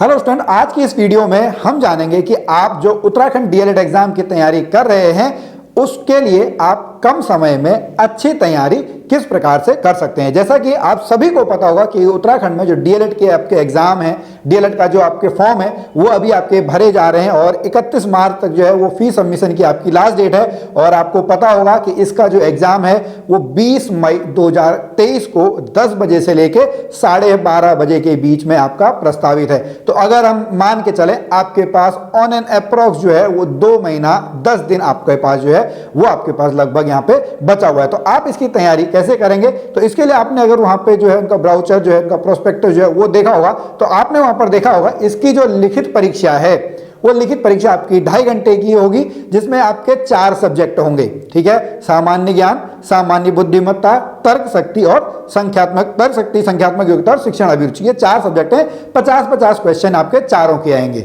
Hello student, आज की इस वीडियो में हम जानेंगे कि आप जो उत्तराखंड डीएलएड एग्जाम की तैयारी कर रहे हैं उसके लिए आप कम समय में अच्छी तैयारी किस प्रकार से कर सकते हैं। जैसा कि आप सभी को पता होगा कि उत्तराखंड में जो डीएलएड के आपके एग्जाम है, डीएलएड का जो आपके फॉर्म है वो अभी आपके भरे जा रहे हैं और 31 मार्च तक जो है वो फी सबमिशन की आपकी लास्ट डेट है। और आपको पता होगा कि इसका जो एग्जाम है वो 20 मई 2023 को 10 बजे से लेके 12:30 बजे के बीच में आपका प्रस्तावित है। तो अगर हम मान के चले आपके पास ऑन एन अप्रोक्स जो है वो 2 महीना 10 दिन आपके पास जो है वो आपके पास लगभग यहाँ पे बचा हुआ है। तो आप इसकी तैयारी कैसे करेंगे? तो इसके लिए आपने अगर वहां पे जो है उनका ब्राउचर जो है उनका प्रोस्पेक्टस जो है वो देखा होगा तो आपने वहां पर देखा होगा इसकी जो लिखित परीक्षा है वो लिखित परीक्षा आपकी 2.5 घंटे की होगी, जिसमें आपके 4 सब्जेक्ट होंगे। ठीक है, सामान्य ज्ञान, सामान्य बुद्धिमत्ता, तर्क शक्ति और संख्यात्मक योग्यता और शिक्षण अभिरुचि, ये 4 सब्जेक्ट हैं। 50-50 क्वेश्चन आपके चारों के आएंगे।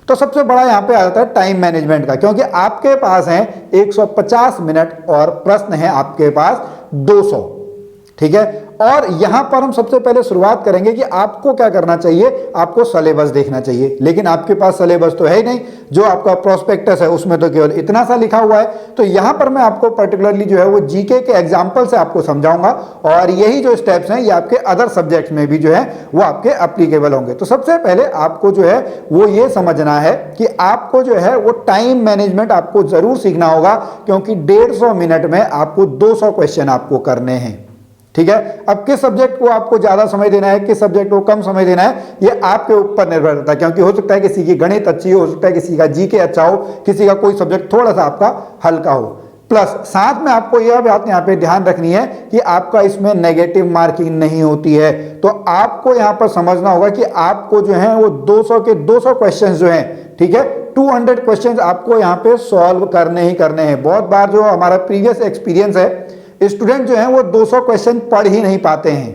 तो सबसे बड़ा यहाँ पे आ जाता है टाइम मैनेजमेंट का, क्योंकि आपके पास है 150 मिनट और प्रश्न है आपके पास 200। ठीक है, और यहां पर हम सबसे पहले शुरुआत करेंगे कि आपको क्या करना चाहिए, आपको सिलेबस देखना चाहिए। लेकिन आपके पास सिलेबस तो है ही नहीं, जो आपका प्रोस्पेक्टस है उसमें तो केवल इतना सा लिखा हुआ है। तो यहां पर मैं आपको पर्टिकुलरली जो है वो जीके के एग्जांपल से आपको समझाऊंगा और यही जो स्टेप्स हैं ये आपके अदर सब्जेक्ट्स में भी जो है वो आपके एप्लीकेबल होंगे। तो सबसे पहले आपको जो है वो ये समझना है कि आपको जो है वो टाइम मैनेजमेंट आपको जरूर सीखना होगा, क्योंकि 150 मिनट में आपको 200 क्वेश्चन आपको करने हैं। ठीक है, अब किस सब्जेक्ट को आपको ज्यादा समय देना है, किस सब्जेक्ट को कम समय देना है, ये आपके ऊपर निर्भर करता है। क्योंकि हो सकता है किसी की गणित अच्छी हो सकता है किसी का जीके अच्छा हो, किसी का कोई सब्जेक्ट थोड़ा सा आपका हल्का हो। प्लस साथ में आपको यह बात यहाँ पे ध्यान रखनी है कि आपका इसमें नेगेटिव मार्किंग नहीं होती है। तो आपको यहाँ पर समझना होगा कि आपको जो है वो 200 के 200 क्वेश्चन जो हैं, ठीक है, 200 क्वेश्चन आपको यहाँ पे सॉल्व करने ही करने हैं। बहुत बार जो हमारा प्रीवियस एक्सपीरियंस है, स्टूडेंट जो है वो 200 क्वेश्चन पढ़ ही नहीं पाते हैं।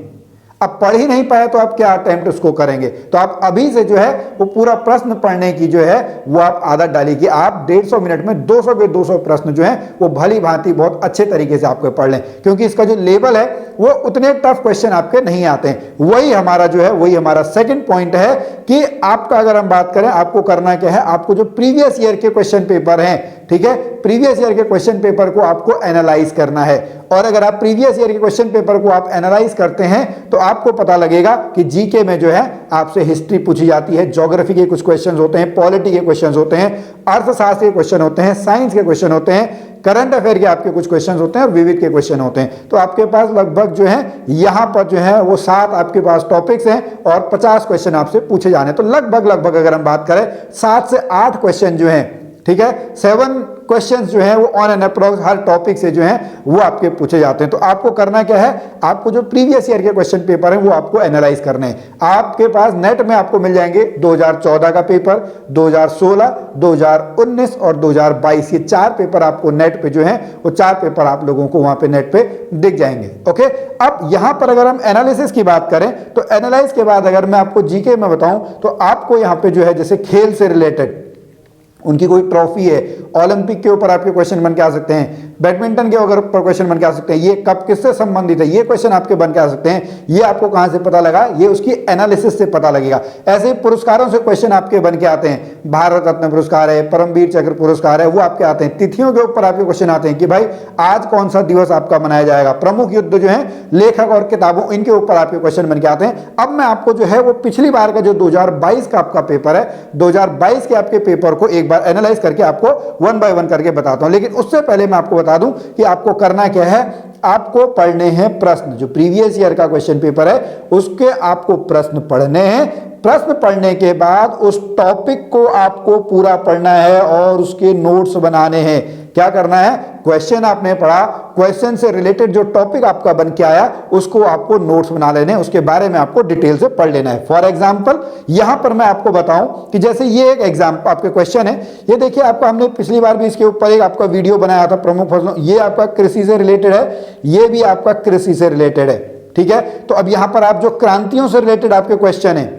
अब पढ़ ही नहीं पाए तो आप क्या अटेम्प्ट उसको करेंगे? तो आप अभी से जो है वो पूरा प्रश्न पढ़ने की जो है वो आप आदत डालिए कि आप 150 मिनट में 200 के 200 प्रश्न जो है वो भली भांति बहुत अच्छे तरीके से आपको पढ़ लें, क्योंकि इसका जो लेवल है वो उतने टफ क्वेश्चन आपके नहीं आते हैं। वही हमारा जो है वही हमारा सेकंड पॉइंट है कि आपका अगर हम बात करें आपको करना क्या है, आपको जो प्रीवियस ईयर के क्वेश्चन पेपर हैं, ठीक है, प्रीवियस ईयर के क्वेश्चन पेपर को आपको एनालाइज करना है। और अगर आप प्रीवियस ईयर के क्वेश्चन पेपर को आप एनालाइज करते हैं तो आपको पता लगेगा कि जीके में जो है आपसे हिस्ट्री पूछी जाती है, ज्योग्राफी के कुछ क्वेश्चन होते हैं, पॉलिटी के क्वेश्चन होते हैं, अर्थशास्त्र के क्वेश्चन होते हैं, साइंस के क्वेश्चन होते हैं, करंट अफेयर के आपके कुछ क्वेश्चन होते हैं और विविध के क्वेश्चन होते हैं। तो आपके पास लगभग जो है यहाँ पर जो है वो 7 आपके पास टॉपिक्स हैं और 50 क्वेश्चन आपसे पूछे जाने। तो लगभग अगर हम बात करें 7 से 8 क्वेश्चन जो हैं, ठीक है, 7 क्वेश्चंस जो हैं वो on an approx her topic से जो हैं वो आपके पूछे जाते हैं। तो आपको करना क्या है, आपको जो प्रीवियस ईयर के क्वेश्चन पेपर हैं वो आपको एनालाइज करने हैं। आपके पास नेट में आपको मिल जाएंगे 2014 का पेपर, 2016, 2019 और 2022, ये 4 पेपर आपको नेट पे जो है वो 4 पेपर आप लोगों को वहां पे नेट पे दिख जाएंगे। ओके, अब यहां पर अगर हम एनालिसिस की बात करें तो एनालाइज के बाद अगर मैं आपको जीके में बताऊं तो आपको यहां पे जो है जैसे खेल से रिलेटेड उनकी कोई ट्रॉफी है, ओलंपिक के ऊपर आपके क्वेश्चन बन के आ सकते हैं, बैडमिंटन के ऊपर क्वेश्चन बन के आ सकते हैं, ये कब किससे संबंधित है ये क्वेश्चन आपके बन के आ सकते हैं। ये आपको कहां से पता लगा, ये उसकी एनालिसिस से पता लगेगा। ऐसे ही पुरस्कारों से क्वेश्चन आपके बन के आते हैं, भारत रत्न पुरस्कार है, परमवीर चक्र पुरस्कार है, वो आपके आते हैं। तिथियों के ऊपर आपके क्वेश्चन आते हैं कि भाई आज कौन सा दिवस आपका मनाया जाएगा, प्रमुख युद्ध जो है, लेखक और किताबों, इनके ऊपर आपके क्वेश्चन बन के आते हैं। अब मैं आपको जो है वो पिछली बार का जो 2022 का आपका पेपर है, 2022 के आपके पेपर को एक बार एनालाइज करके आपको 1 बाय 1 करके बताता हूं। लेकिन उससे पहले मैं आपको बता दूं कि आपको करना क्या है, आपको पढ़ने हैं प्रश्न। जो प्रीवियस ईयर का क्वेश्चन पेपर है उसके आपको प्रश्न पढ़ने हैं। प्रश्न पढ़ने के बाद उस टॉपिक को आपको पूरा पढ़ना है और उसके नोट्स बनाने हैं। क्या करना है, क्वेश्चन आपने पढ़ा, क्वेश्चन से रिलेटेड जो टॉपिक आपका बन के आया उसको आपको नोट्स बना लेने, उसके बारे में आपको डिटेल से पढ़ लेना है। फॉर एग्जांपल यहां पर मैं आपको बताऊं कि जैसे ये एक एग्जाम्पल आपके क्वेश्चन है, ये देखिए आपका हमने पिछली बार भी इसके ऊपर एक आपका वीडियो बनाया था, प्रमुख फसलों, ये आपका कृषि से रिलेटेड है, ये भी आपका कृषि से रिलेटेड है। ठीक है, तो अब यहां पर आप जो क्रांतियों से रिलेटेड आपके क्वेश्चन है,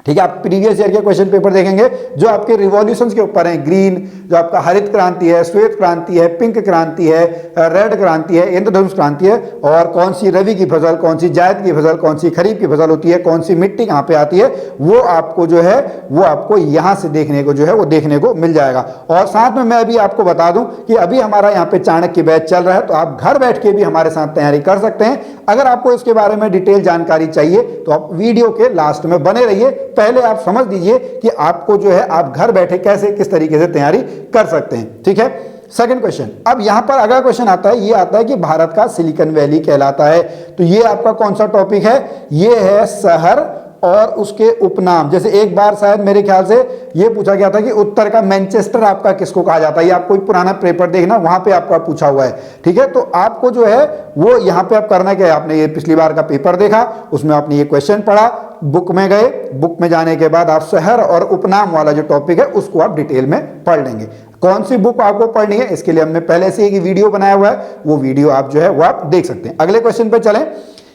ठीक है, आप प्रीवियस ईयर के क्वेश्चन पेपर देखेंगे जो आपके रिवॉल्यूशंस के ऊपर हैं, ग्रीन, जो आपका हरित क्रांति है, श्वेत क्रांति है, पिंक क्रांति है, रेड क्रांति है, इंद्रधनुष क्रांति है, और कौन सी रबी की फसल, कौन सी जायद की फसल, कौन सी खरीफ की फसल होती है, कौन सी मिट्टी कहाँ पे आती है, वो आपको जो है वो आपको यहाँ से देखने को जो है वो देखने को मिल जाएगा। और साथ में मैं अभी आपको बता दूं कि अभी हमारा यहाँ पे चाणक्य बैच चल रहा है, तो आप घर बैठ के भी हमारे साथ तैयारी कर सकते हैं। अगर आपको इसके बारे में डिटेल जानकारी चाहिए तो आप वीडियो के लास्ट में बने रहिए। पहले आप समझ लीजिए कि आपको जो है आप घर बैठे कैसे किस तरीके से तैयारी कर सकते हैं, ठीक है। सेकंड क्वेश्चन, अब यहां पर अगला क्वेश्चन आता है, ये आता है कि भारत का सिलिकॉन वैली कहलाता है। तो ये आपका कौन सा टॉपिक है, ये है शहर और उसके उपनाम। जैसे एक बार शायद मेरे ख्याल से ये पूछा गया था कि उत्तर का मैनचेस्टर आपका किसको कहा जाता है, ये आप कोई पुराना पेपर देखना, वहां पे आपका पूछा हुआ है, ठीक है। तो आपको जो है वो यहाँ पे आप करना क्या है, आपने ये पिछली बार का पेपर देखा, उसमें आपने ये क्वेश्चन पढ़ा, बुक में गए, बुक में जाने के बाद आप शहर और उपनाम वाला जो टॉपिक है उसको आप डिटेल में पढ़ लेंगे। कौन सी बुक आपको पढ़नी है इसके लिए हमने पहले से एक वीडियो बनाया हुआ है, वो वीडियो आप जो है वो आप देख सकते हैं। अगले क्वेश्चन पे चलें।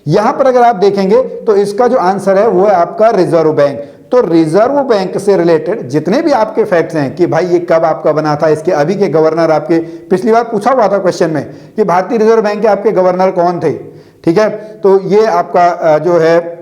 यहां पर अगर आप देखेंगे तो इसका जो आंसर है वो है आपका रिजर्व बैंक। तो रिजर्व बैंक से रिलेटेड जितने भी आपके फैक्ट्स हैं कि भाई ये कब आपका बना था, इसके अभी के गवर्नर आपके, पिछली बार पूछा हुआ था क्वेश्चन में कि भारतीय रिजर्व बैंक के आपके गवर्नर कौन थे, ठीक है। तो ये आपका जो है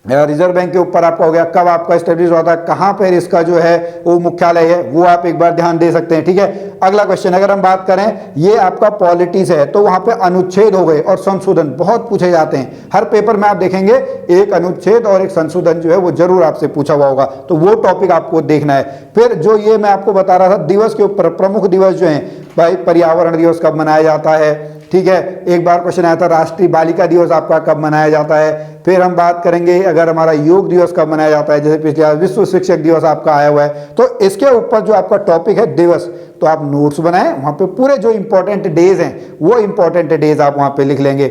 रिजर्व बैंक के ऊपर आपका हो गया, कब आपका स्टेब्लिश हुआ था, कहां पर इसका जो है वो मुख्यालय है, वो आप एक बार ध्यान दे सकते हैं, ठीक है। अगला क्वेश्चन अगर हम बात करें, ये आपका पॉलिटिक्स है, तो वहां पे अनुच्छेद हो गए और संशोधन बहुत पूछे जाते हैं। हर पेपर में आप देखेंगे एक अनुच्छेद और एक संशोधन जो है वो जरूर आपसे पूछा हुआ होगा, तो वो टॉपिक आपको देखना है। फिर जो ये मैं आपको बता रहा था दिवस के ऊपर, प्रमुख दिवस जो है भाई, पर्यावरण दिवस कब मनाया जाता है, ठीक है। एक बार क्वेश्चन आया था राष्ट्रीय बालिका दिवस आपका कब मनाया जाता है। फिर हम बात करेंगे अगर हमारा योग दिवस कब मनाया जाता है, जैसे पिछले विश्व शिक्षक दिवस आपका आया हुआ है। तो इसके ऊपर जो आपका टॉपिक है दिवस, तो आप नोट्स बनाएं, वहां पे पूरे जो इंपॉर्टेंट डेज हैं वो इंपॉर्टेंट डेज आप वहां पे लिख लेंगे।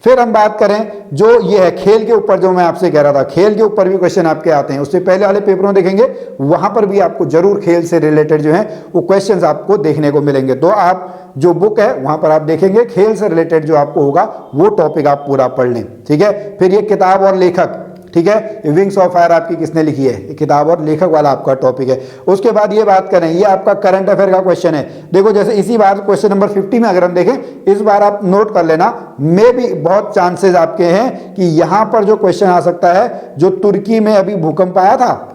फिर हम बात करें जो ये है खेल के ऊपर, जो मैं आपसे कह रहा था खेल के ऊपर भी क्वेश्चन आपके आते हैं, उससे पहले वाले पेपरों देखेंगे वहां पर भी आपको जरूर खेल से रिलेटेड जो है वो क्वेश्चंस आपको देखने को मिलेंगे। तो आप जो बुक है वहां पर आप देखेंगे खेल से रिलेटेड जो आपको होगा वो टॉपिक आप पूरा पढ़ लें, ठीक है। फिर ये किताब और लेखक, ठीक है, विंग्स ऑफ फायर आपकी किसने लिखी है, ये किताब और लेखक वाला आपका टॉपिक है। उसके बाद ये बात करें, ये आपका करंट अफेयर का क्वेश्चन है। देखो जैसे इसी बार क्वेश्चन नंबर 50 में अगर हम देखें, इस बार आप नोट कर लेना, मे भी बहुत चांसेस आपके हैं कि यहां पर जो क्वेश्चन आ सकता है, जो तुर्की में अभी भूकंप आया था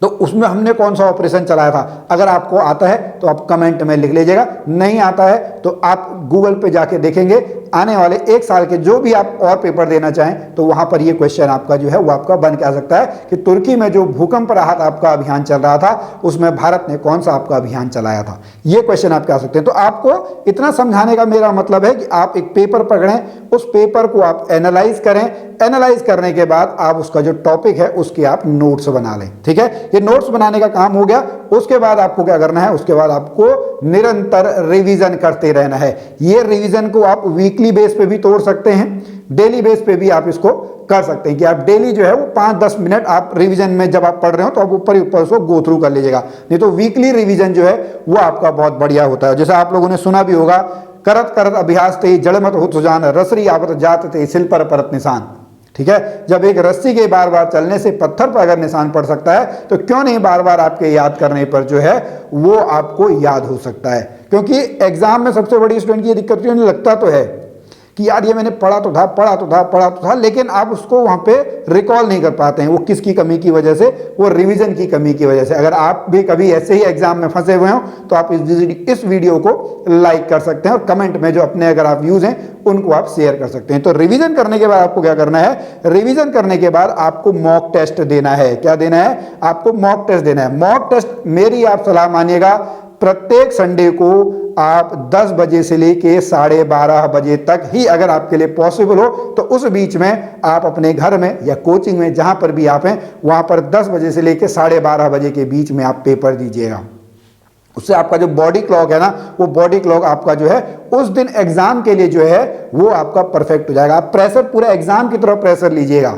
तो उसमें हमने कौन सा ऑपरेशन चलाया था। अगर आपको आता है तो आप कमेंट में लिख लीजिएगा, नहीं आता है तो आप गूगल पे जाके देखेंगे, आने वाले एक साल के जो भी आप और पेपर देना चाहें तो वहां पर ये क्वेश्चन आपका जो है वो आपका बन के आ सकता है कि तुर्की में जो भूकंप राहत आपका अभियान चल रहा था उसमें भारत ने कौन सा आपका अभियान चलाया था, ये क्वेश्चन आपके आ सकते हैं। तो आपको इतना समझाने का मेरा मतलब है कि आप एक पेपर पकड़ें, उस पेपर को आप एनालाइज करें, एनालाइज करने के बाद आप उसका जो टॉपिक है उसके आप नोट्स बना लें, ठीक है। ये नोट्स बनाने का काम हो गया। उसके बाद आपको क्या करना है, उसके बाद आपको निरंतर रिवीजन करते रहना है। ये रिवीजन को आप वीकली बेस पे भी तोड़ सकते हैं, डेली बेस पे भी आप इसको कर सकते हैं कि आप डेली जो है वो 5-10 मिनट आप रिवीजन में जब आप पढ़ रहे हो तो आप ऊपर ही ऊपर उसको गो थ्रू कर लीजिएगा। नहीं तो वीकली रिवीजन जो है वो आपका बहुत बढ़िया होता है। जैसे आप लोगों ने सुना भी होगा, करत करत अभ्यास ते जड़मत हो सुजान, रसरी आवत जात ते सिल पर परत निशान, ठीक है। जब एक रस्सी के बार बार चलने से पत्थर पर अगर निशान पड़ सकता है तो क्यों नहीं बार बार आपके याद करने पर जो है वो आपको याद हो सकता है। क्योंकि एग्जाम में सबसे बड़ी स्टूडेंट की दिक्कत क्यों नहीं, लगता तो है कि यार ये मैंने पढ़ा तो था, लेकिन आप उसको वहां पे रिकॉल नहीं कर पाते हैं। वो किसकी कमी की वजह से, वो रिवीजन की कमी की वजह से। अगर आप भी कभी ऐसे ही एग्जाम में फंसे हुए हो तो आप इस वीडियो को लाइक कर सकते हैं और कमेंट में जो अपने अगर आप व्यूज हैं उनको आप शेयर कर सकते हैं। तो रिवीजन करने के बाद आपको क्या करना है, रिवीजन करने के बाद आपको मॉक टेस्ट देना है। क्या देना है, आपको मॉक टेस्ट देना है। मॉक टेस्ट मेरी आप सलाह मानिएगा, प्रत्येक संडे को आप 10 बजे से लेके 12:30 बजे तक ही अगर आपके लिए पॉसिबल हो तो उस बीच में आप अपने घर में या कोचिंग में जहां पर भी आप हैं वहां पर 10 बजे से लेके 12:30 बजे के बीच में आप पेपर दीजिएगा। उससे आपका जो बॉडी क्लॉक है ना, वो बॉडी क्लॉक आपका जो है उस दिन एग्जाम के लिए जो है वो आपका परफेक्ट हो जाएगा। आप प्रेशर पूरा एग्जाम की तरफ प्रेशर लीजिएगा,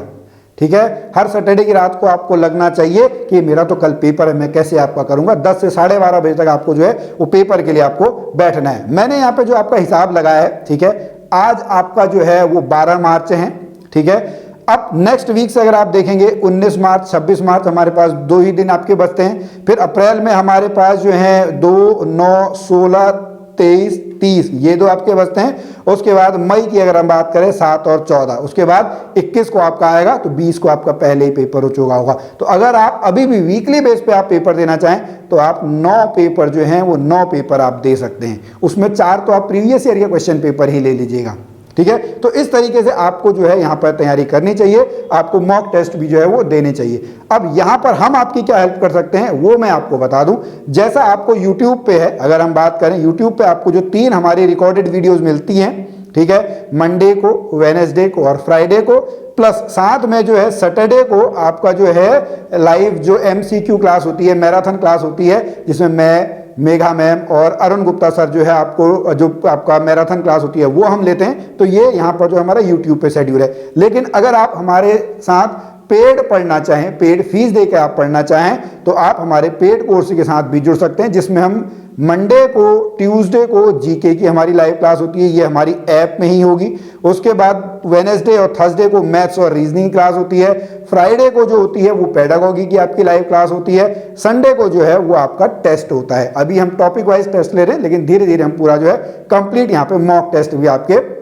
ठीक है। हर सैटरडे की रात को आपको लगना चाहिए कि मेरा तो कल पेपर है, मैं कैसे आपका करूंगा। 10 से 12:30 बजे तक आपको जो है वो पेपर के लिए आपको बैठना है। मैंने यहाँ पे जो आपका हिसाब लगाया है, ठीक है, आज आपका जो है वो 12 मार्च है, ठीक है। अब नेक्स्ट वीक से अगर आप देखेंगे 19 मार्च 26 मार्च हमारे पास 2 ही दिन आपके बचते हैं। फिर अप्रैल में हमारे पास जो है 2, 9, 16, 23, 30 ये 2 आपके बचते हैं। उसके बाद मई की अगर हम बात करें 7 और 14, उसके बाद 21 को आपका आएगा, तो 20 को आपका पहले ही पेपर हो चुका होगा। तो अगर आप अभी भी वीकली बेस पे आप पेपर देना चाहें तो आप 9 पेपर जो हैं वो 9 पेपर आप दे सकते हैं। उसमें 4 तो आप प्रीवियस ईयर के क्वेश्चन पेपर ही ले लीजिएगा, ठीक है। तो इस तरीके से आपको जो है यहाँ पर तैयारी करनी चाहिए, आपको मॉक टेस्ट भी जो है वो देने चाहिए। अब यहाँ पर हम आपकी क्या हेल्प कर सकते हैं वो मैं आपको बता दूं। जैसा आपको YouTube पे है, अगर हम बात करें YouTube पे आपको जो 3 हमारी रिकॉर्डेड वीडियोस मिलती हैं, ठीक है, मंडे को, वेडनेसडे को और फ्राइडे को, प्लस साथ में जो है सैटरडे को आपका जो है लाइव जो MCQ क्लास होती है, मैराथन क्लास होती है, जिसमें मैं, मेघा मैम और अरुण गुप्ता सर जो है आपको जो आपका मैराथन क्लास होती है वो हम लेते हैं। तो ये यहाँ पर जो हमारा YouTube पे शेड्यूल है। लेकिन अगर आप हमारे साथ पेड पढ़ना चाहें, पेड फीस देकर आप पढ़ना चाहें, तो आप हमारे पेड कोर्स के साथ भी जुड़ सकते हैं, जिसमें हम मंडे को, ट्यूसडे को जीके की हमारी लाइव क्लास होती है, ये हमारी ऐप में ही होगी। उसके बाद वेडनेसडे और थर्सडे को मैथ्स और रीजनिंग क्लास होती है। फ्राइडे को जो होती है वो पेडागोगी की आपकी लाइव क्लास होती है। संडे को जो है वो आपका टेस्ट होता है। अभी हम टॉपिक वाइज टेस्ट ले रहे हैं, लेकिन धीरे धीरे हम पूरा जो है कंप्लीट यहाँ पे मॉक टेस्ट भी आपके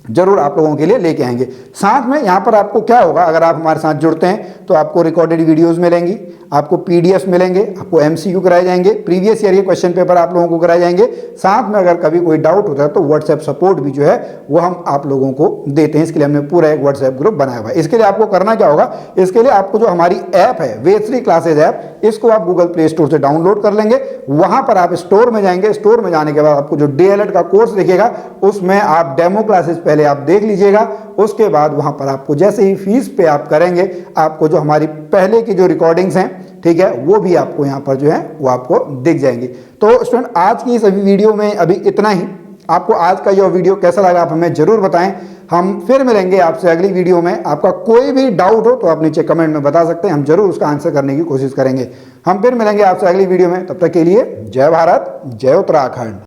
जरूर आप लोगों के लिए लेके आएंगे। साथ में यहाँ पर आपको क्या होगा, अगर आप हमारे साथ जुड़ते हैं तो आपको रिकॉर्डेड वीडियोस मिलेंगी, आपको पीडीएफ मिलेंगे, आपको एमसीक्यू कराए जाएंगे, प्रीवियस ईयर के क्वेश्चन पेपर आप लोगों को कराए जाएंगे। साथ में अगर कभी कोई डाउट होता है तो व्हाट्सएप सपोर्ट भी जो है वो हम आप लोगों को देते हैं। इसके लिए हमने पूरा एक व्हाट्सएप ग्रुप बनाया हुआ है। इसके लिए आपको करना क्या होगा, इसके लिए आपको जो हमारी ऐप है वेद3 क्लासेज ऐप, इसको आप गूगल प्ले स्टोर से डाउनलोड कर लेंगे। वहां पर आप स्टोर में जाएंगे, स्टोर में जाने के बाद आपको जो डीएलएड का कोर्स दिखेगा उसमें आप डेमो क्लासेस पहले आप देख लीजिएगा। उसके बाद वहां पर आपको जैसे ही फीस पे आप करेंगे, आपको जो हमारी पहले की जो रिकॉर्डिंग्स हैं, ठीक है, वो भी आपको यहाँ पर जो है वो आपको दिख जाएंगी। तो स्टूडेंट आज की इस वीडियो में अभी इतना ही। आपको आज का ये वीडियो कैसा लगा आप हमें जरूर बताएं। हम फिर मिलेंगे आपसे अगली वीडियो में। आपका कोई भी डाउट हो तो आप नीचे कमेंट में बता सकते हैं, हम जरूर उसका आंसर करने की कोशिश करेंगे। हम फिर मिलेंगे आपसे अगली वीडियो में, तब तक के लिए जय भारत, जय उत्तराखंड।